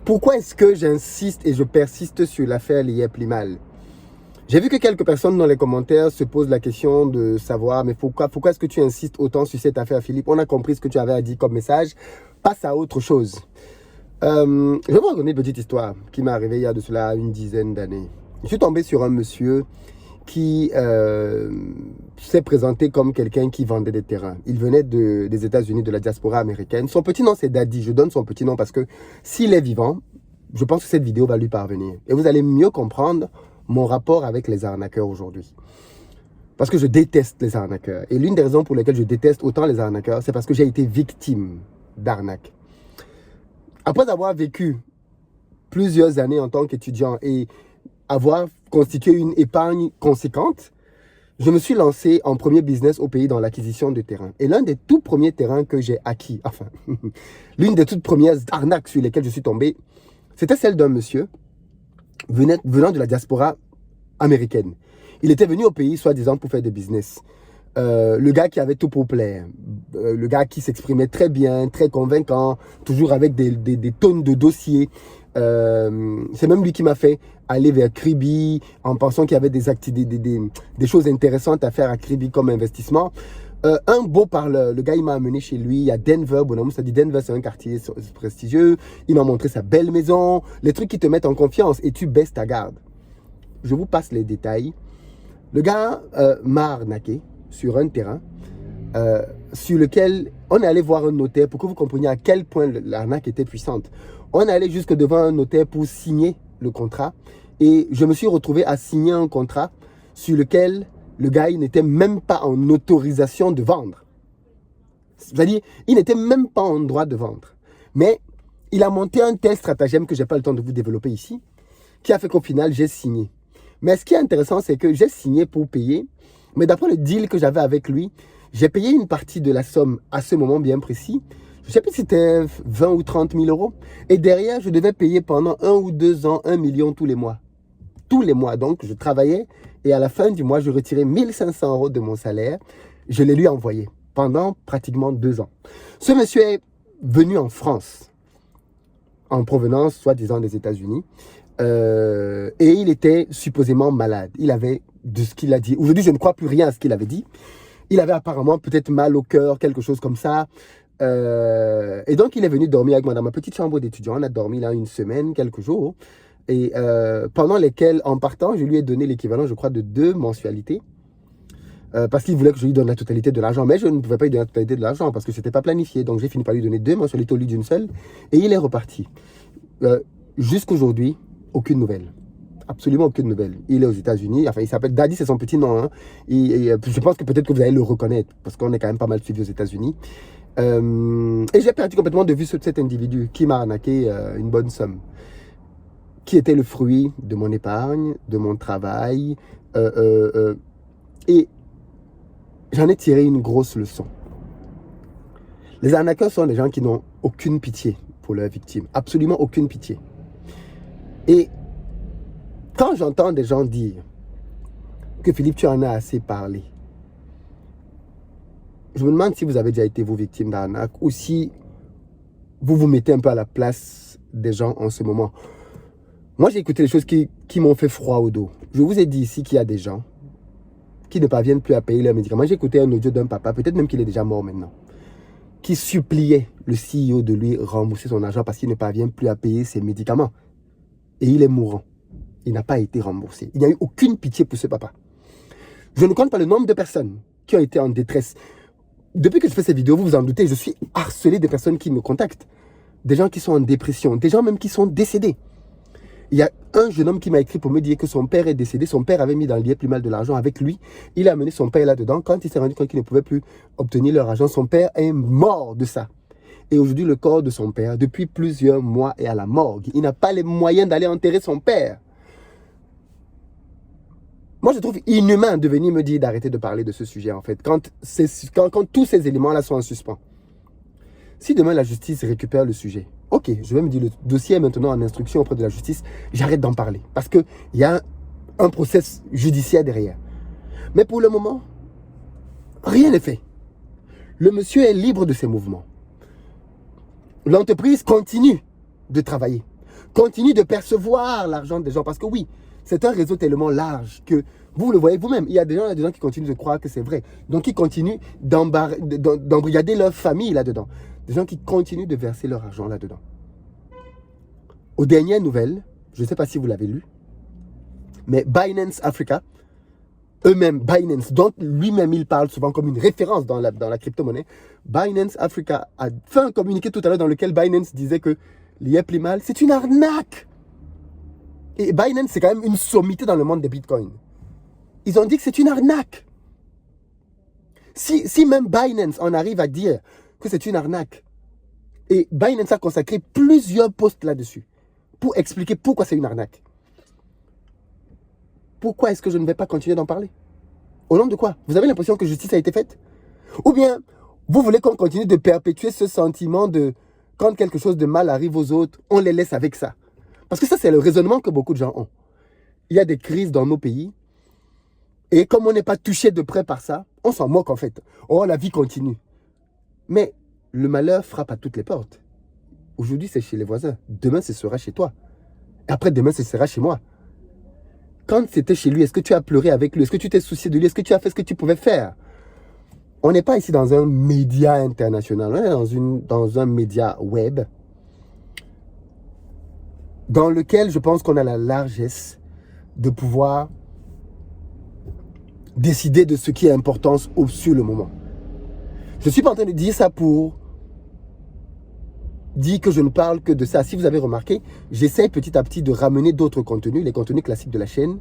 Pourquoi est-ce que j'insiste et je persiste sur l'affaire Liep Limal? J'ai vu que quelques personnes dans les commentaires se posent la question de savoir, mais pourquoi est-ce que tu insistes autant sur cette affaire, Philippe? On a compris ce que tu avais à dire comme message. Passe à autre chose. Je vais vous raconter une petite histoire qui m'est arrivée il y a de cela une dizaine d'années. Je suis tombé sur un monsieur qui s'est présenté comme quelqu'un qui vendait des terrains. Il venait des États-Unis, de la diaspora américaine. Son petit nom, c'est Daddy. Je donne son petit nom parce que s'il est vivant, je pense que cette vidéo va lui parvenir. Et vous allez mieux comprendre mon rapport avec les arnaqueurs aujourd'hui. Parce que je déteste les arnaqueurs. Et l'une des raisons pour lesquelles je déteste autant les arnaqueurs, c'est parce que j'ai été victime d'arnaques. Après avoir vécu plusieurs années en tant qu'étudiant et avoir constitué une épargne conséquente, je me suis lancé en premier business au pays dans l'acquisition de terrains. Et l'un des tout premiers terrains que j'ai acquis, enfin, l'une des toutes premières arnaques sur lesquelles je suis tombé, c'était celle d'un monsieur venant de la diaspora américaine. Il était venu au pays, soi-disant, pour faire des business. Le gars qui avait tout pour plaire, le gars qui s'exprimait très bien, très convaincant, toujours avec des tonnes de dossiers. C'est même lui qui m'a fait aller vers Kribi en pensant qu'il y avait des choses intéressantes à faire à Kribi comme investissement. Un beau parleur, le gars il m'a amené chez lui à Denver. Bon, ça dit Denver, c'est un quartier prestigieux. Il m'a montré sa belle maison, les trucs qui te mettent en confiance et tu baisses ta garde. Je vous passe les détails. Le gars m'a arnaqué sur un terrain sur lequel on est allé voir un notaire pour que vous compreniez à quel point l'arnaque était puissante. On est allé jusque devant un notaire pour signer le contrat et je me suis retrouvé à signer un contrat sur lequel le gars n'était même pas en autorisation de vendre. C'est-à-dire, il n'était même pas en droit de vendre. Mais il a monté un tel stratagème que je n'ai pas le temps de vous développer ici, qui a fait qu'au final, j'ai signé. Mais ce qui est intéressant, c'est que j'ai signé pour payer. Mais d'après le deal que j'avais avec lui, j'ai payé une partie de la somme à ce moment bien précis. Je ne sais plus si c'était 20 ou 30 000 euros. Et derrière, je devais payer pendant 1 ou 2 ans 1 million tous les mois. Tous les mois. Donc, je travaillais et à la fin du mois, je retirais 1 500 euros de mon salaire. Je les lui envoyé pendant pratiquement 2 ans. Ce monsieur est venu en France en provenance, soi-disant, des États-Unis. Et il était supposément malade. Il avait, de ce qu'il a dit, aujourd'hui je ne crois plus rien à ce qu'il avait dit. Il avait apparemment peut-être mal au cœur, quelque chose comme ça. Et donc il est venu dormir avec moi dans ma petite chambre d'étudiant. On a dormi là une semaine, quelques jours. Et pendant lesquels, en partant, je lui ai donné l'équivalent, je crois, de 2 mensualités. Parce qu'il voulait que je lui donne la totalité de l'argent. Mais je ne pouvais pas lui donner la totalité de l'argent parce que ce n'était pas planifié. Donc j'ai fini par lui donner 2 mensualités au lieu d'une seule. Et il est reparti. Jusqu'aujourd'hui, aucune nouvelle. Absolument aucune nouvelle. Il est aux États-Unis. Enfin, il s'appelle Daddy, c'est son petit nom. Hein. Et je pense que peut-être que vous allez le reconnaître parce qu'on est quand même pas mal suivi aux États-Unis. Et j'ai perdu complètement de vue cet individu qui m'a arnaqué une bonne somme. Qui était le fruit de mon épargne, de mon travail. Et j'en ai tiré une grosse leçon. Les arnaqueurs sont des gens qui n'ont aucune pitié pour leurs victimes. Absolument aucune pitié. Et quand j'entends des gens dire que Philippe, tu en as assez parlé, je me demande si vous avez déjà été vous victime d'arnaque ou si vous vous mettez un peu à la place des gens en ce moment. Moi, j'ai écouté des choses qui m'ont fait froid au dos. Je vous ai dit ici qu'il y a des gens qui ne parviennent plus à payer leurs médicaments. J'ai écouté un audio d'un papa, peut-être même qu'il est déjà mort maintenant, qui suppliait le CEO de lui rembourser son argent parce qu'il ne parvient plus à payer ses médicaments. Et il est mourant. Il n'a pas été remboursé. Il n'y a eu aucune pitié pour ce papa. Je ne compte pas le nombre de personnes qui ont été en détresse. Depuis que je fais ces vidéos, vous vous en doutez, je suis harcelé de personnes qui me contactent. Des gens qui sont en dépression, des gens même qui sont décédés. Il y a un jeune homme qui m'a écrit pour me dire que son père est décédé. Son père avait mis dans le Liep Limal de l'argent avec lui. Il a amené son père là-dedans. Quand il s'est rendu compte qu'il ne pouvait plus obtenir leur argent, son père est mort de ça. Et aujourd'hui, le corps de son père, depuis plusieurs mois, est à la morgue. Il n'a pas les moyens d'aller enterrer son père. Moi, je trouve inhumain de venir me dire d'arrêter de parler de ce sujet, en fait, quand tous ces éléments-là sont en suspens. Si demain, la justice récupère le sujet, ok, je vais me dire, le dossier est maintenant en instruction auprès de la justice, j'arrête d'en parler. Parce qu'il y a un process judiciaire derrière. Mais pour le moment, rien n'est fait. Le monsieur est libre de ses mouvements. L'entreprise continue de travailler. Continue de percevoir l'argent des gens. Parce que oui, c'est un réseau tellement large que vous le voyez vous-même. Il y a des gens qui continuent de croire que c'est vrai. Donc, ils continuent d'embrigader leur famille là-dedans. Des gens qui continuent de verser leur argent là-dedans. Aux dernières nouvelles, je ne sais pas si vous l'avez lu, mais Binance Africa, eux-mêmes, Binance, dont lui-même il parle souvent comme une référence dans la crypto-monnaie, Binance Africa a fait un communiqué tout à l'heure dans lequel Binance disait que l'IEP-Limal, c'est une arnaque. Et Binance, c'est quand même une sommité dans le monde des bitcoins. Ils ont dit que c'est une arnaque. Si même Binance en arrive à dire que c'est une arnaque, et Binance a consacré plusieurs posts là-dessus pour expliquer pourquoi c'est une arnaque. Pourquoi est-ce que je ne vais pas continuer d'en parler? Au nom de quoi? Vous avez l'impression que justice a été faite? Ou bien, vous voulez qu'on continue de perpétuer ce sentiment de quand quelque chose de mal arrive aux autres, on les laisse avec ça? Parce que ça, c'est le raisonnement que beaucoup de gens ont. Il y a des crises dans nos pays, et comme on n'est pas touché de près par ça, on s'en moque en fait. Oh, la vie continue. Mais le malheur frappe à toutes les portes. Aujourd'hui, c'est chez les voisins. Demain, ce sera chez toi. Après-demain, ce sera chez moi. Quand c'était chez lui, est-ce que tu as pleuré avec lui? Est-ce que tu t'es soucié de lui? Est-ce que tu as fait ce que tu pouvais faire? On n'est pas ici dans un média international. On est dans un média web dans lequel je pense qu'on a la largesse de pouvoir décider de ce qui est important sur le moment. Je ne suis pas en train de dire ça pour dire que je ne parle que de ça. Si vous avez remarqué, j'essaie petit à petit de ramener d'autres contenus, les contenus classiques de la chaîne,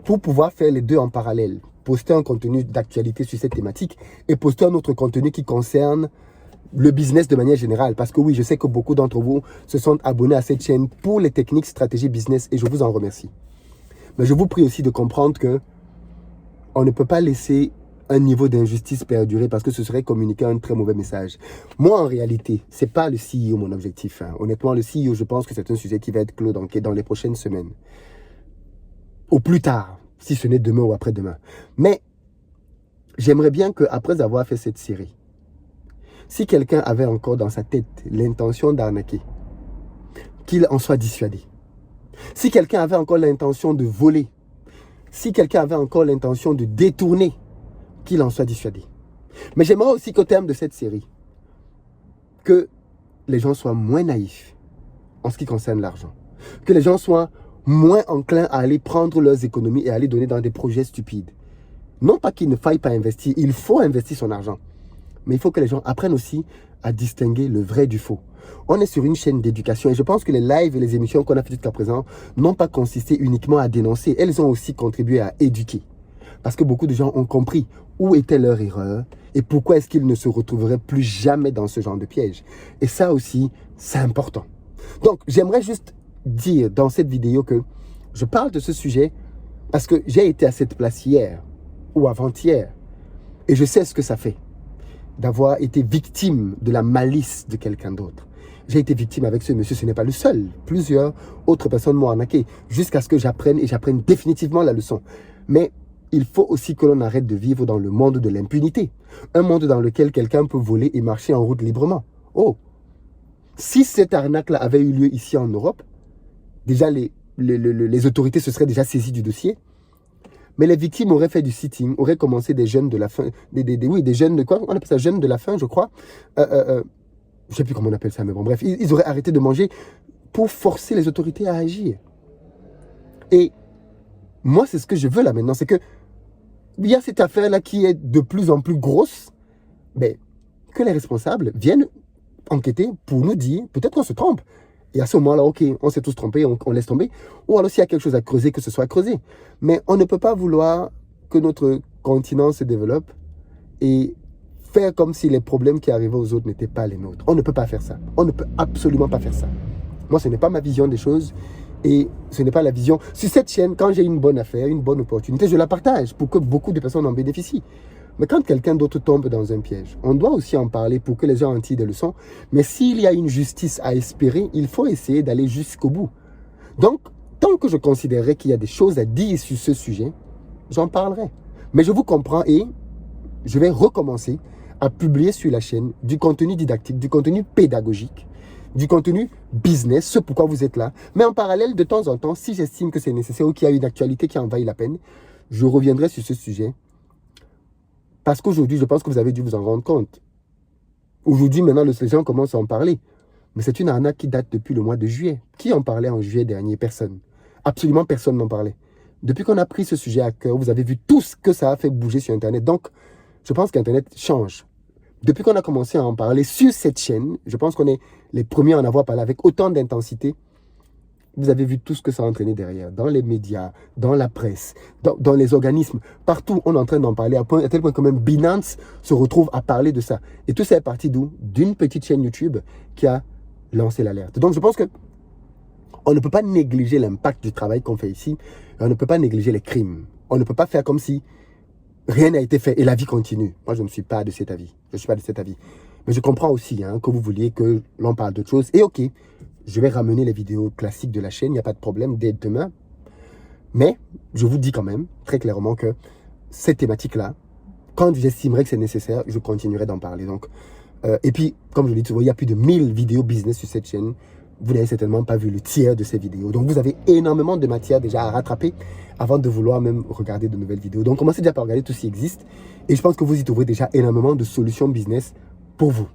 pour pouvoir faire les deux en parallèle. Poster un contenu d'actualité sur cette thématique et poster un autre contenu qui concerne le business de manière générale. Parce que oui, je sais que beaucoup d'entre vous se sont abonnés à cette chaîne pour les techniques, stratégies business et je vous en remercie. Mais je vous prie aussi de comprendre que on ne peut pas laisser un niveau d'injustice perdurer parce que ce serait communiquer un très mauvais message. Moi, en réalité, ce n'est pas le CEO mon objectif. Honnêtement, le CEO, je pense que c'est un sujet qui va être clos dans les prochaines semaines. Au plus tard, si ce n'est demain ou après-demain. Mais j'aimerais bien qu'après avoir fait cette série, si quelqu'un avait encore dans sa tête l'intention d'arnaquer, qu'il en soit dissuadé. Si quelqu'un avait encore l'intention de voler, si quelqu'un avait encore l'intention de détourner, qu'il en soit dissuadé. Mais j'aimerais aussi qu'au terme de cette série, que les gens soient moins naïfs en ce qui concerne l'argent. Que les gens soient moins enclins à aller prendre leurs économies et à aller donner dans des projets stupides. Non pas qu'il ne faille pas investir, il faut investir son argent. Mais il faut que les gens apprennent aussi à distinguer le vrai du faux. On est sur une chaîne d'éducation et je pense que les lives et les émissions qu'on a fait jusqu'à présent n'ont pas consisté uniquement à dénoncer. Elles ont aussi contribué à éduquer. Parce que beaucoup de gens ont compris où était leur erreur et pourquoi est-ce qu'ils ne se retrouveraient plus jamais dans ce genre de piège. Et ça aussi, c'est important. Donc, j'aimerais juste dire dans cette vidéo que je parle de ce sujet parce que j'ai été à cette place hier ou avant-hier et je sais ce que ça fait d'avoir été victime de la malice de quelqu'un d'autre. J'ai été victime avec ce monsieur, ce n'est pas le seul. Plusieurs autres personnes m'ont arnaqué jusqu'à ce que j'apprenne et j'apprenne définitivement la leçon. Mais il faut aussi que l'on arrête de vivre dans le monde de l'impunité. Un monde dans lequel quelqu'un peut voler et marcher en route librement. Oh! Si cette arnaque-là avait eu lieu ici en Europe, déjà les autorités se seraient déjà saisies du dossier. Mais les victimes auraient fait du sitting, auraient commencé des jeunes de la faim, des jeunes de quoi? On appelle ça jeunes de la faim, je crois. Je ne sais plus comment on appelle ça, mais bon, bref, ils auraient arrêté de manger pour forcer les autorités à agir. Et moi, c'est ce que je veux là maintenant, c'est que il y a cette affaire-là qui est de plus en plus grosse, mais que les responsables viennent enquêter pour nous dire, peut-être qu'on se trompe. Et à ce moment-là, ok, on s'est tous trompés, on laisse tomber. Ou alors s'il y a quelque chose à creuser, que ce soit creusé. Mais on ne peut pas vouloir que notre continent se développe et faire comme si les problèmes qui arrivaient aux autres n'étaient pas les nôtres. On ne peut pas faire ça. On ne peut absolument pas faire ça. Moi, ce n'est pas ma vision des choses. Et ce n'est pas la vision. Sur cette chaîne, quand j'ai une bonne affaire, une bonne opportunité, je la partage pour que beaucoup de personnes en bénéficient. Mais quand quelqu'un d'autre tombe dans un piège, on doit aussi en parler pour que les gens en tirent des leçons. Mais s'il y a une justice à espérer, il faut essayer d'aller jusqu'au bout. Donc, tant que je considérerai qu'il y a des choses à dire sur ce sujet, j'en parlerai. Mais je vous comprends et je vais recommencer à publier sur la chaîne du contenu didactique, du contenu pédagogique, du contenu business, ce pourquoi vous êtes là. Mais en parallèle, de temps en temps, si j'estime que c'est nécessaire ou qu'il y a une actualité qui envahit la peine, je reviendrai sur ce sujet. Parce qu'aujourd'hui, je pense que vous avez dû vous en rendre compte. Aujourd'hui, maintenant, les gens commencent à en parler. Mais c'est une arnaque qui date depuis le mois de juillet. Qui en parlait en juillet dernier? Personne. Absolument personne n'en parlait. Depuis qu'on a pris ce sujet à cœur, vous avez vu tout ce que ça a fait bouger sur Internet. Donc, je pense qu'Internet change. Depuis qu'on a commencé à en parler sur cette chaîne, je pense qu'on est les premiers à en avoir parlé avec autant d'intensité. Vous avez vu tout ce que ça a entraîné derrière, dans les médias, dans la presse, dans les organismes. Partout, on est en train d'en parler, à tel point que même Binance se retrouve à parler de ça. Et tout ça est parti d'où? D'une petite chaîne YouTube qui a lancé l'alerte. Donc, je pense que on ne peut pas négliger l'impact du travail qu'on fait ici. On ne peut pas négliger les crimes. On ne peut pas faire comme si rien n'a été fait et la vie continue. Moi, je ne suis pas de cet avis. Je ne suis pas de cet avis. Mais je comprends aussi que vous vouliez que l'on parle d'autre chose. Et ok, je vais ramener les vidéos classiques de la chaîne. Il n'y a pas de problème dès demain. Mais je vous dis quand même très clairement que cette thématique-là, quand j'estimerai que c'est nécessaire, je continuerai d'en parler. Donc, et puis, comme je l'ai dit, il y a plus de 1000 vidéos business sur cette chaîne. Vous n'avez certainement pas vu le tiers de ces vidéos. Donc, vous avez énormément de matière déjà à rattraper avant de vouloir même regarder de nouvelles vidéos. Donc, commencez déjà par regarder tout ce qui existe. Et je pense que vous y trouverez déjà énormément de solutions business pour vous.